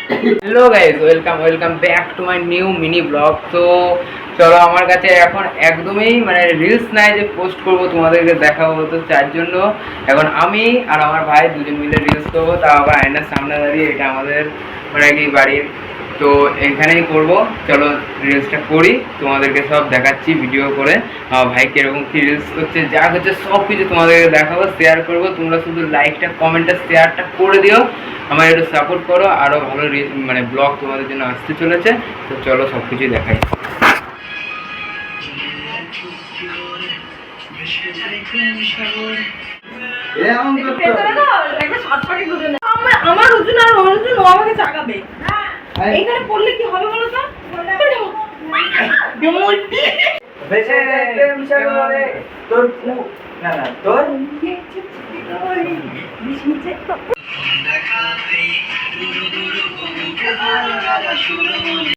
Hello guys, welcome back to my new mini blog. তো চলো, আমার কাছে এখন একদমই মানে রিলস নাই যে পোস্ট করব তোমাদেরকে দেখাবো, তো তার জন্য এখন আমি আর আমার ভাই দুজন মিলে রিলস করবো, তা আবার আয়নার সামনে দাঁড়িয়ে। এটা আমাদের মানে কি বাড়ির, তো এখানেই করব। চলো রিলসটা করি, তোমাদেরকে সব দেখাচ্ছি ভিডিও করে। আমার ভাই কীরকম কী রিলস করছে, যা হচ্ছে সব কিছু তোমাদেরকে দেখাবো, শেয়ার করবো। তোমরা শুধু লাইকটা, কমেন্টটা, শেয়ারটা করে দিও, আমার একটু সাপোর্ট করো। আরও ভালো মানে ব্লগ তোমাদের জন্য আসতে চলেছে। তো চলো সব কিছুই দেখাই। আমার ওজন আর ওর ওজন ও আমাকে চাকাবে। এইখানে পড়লে কি হবে বলো তো? তোর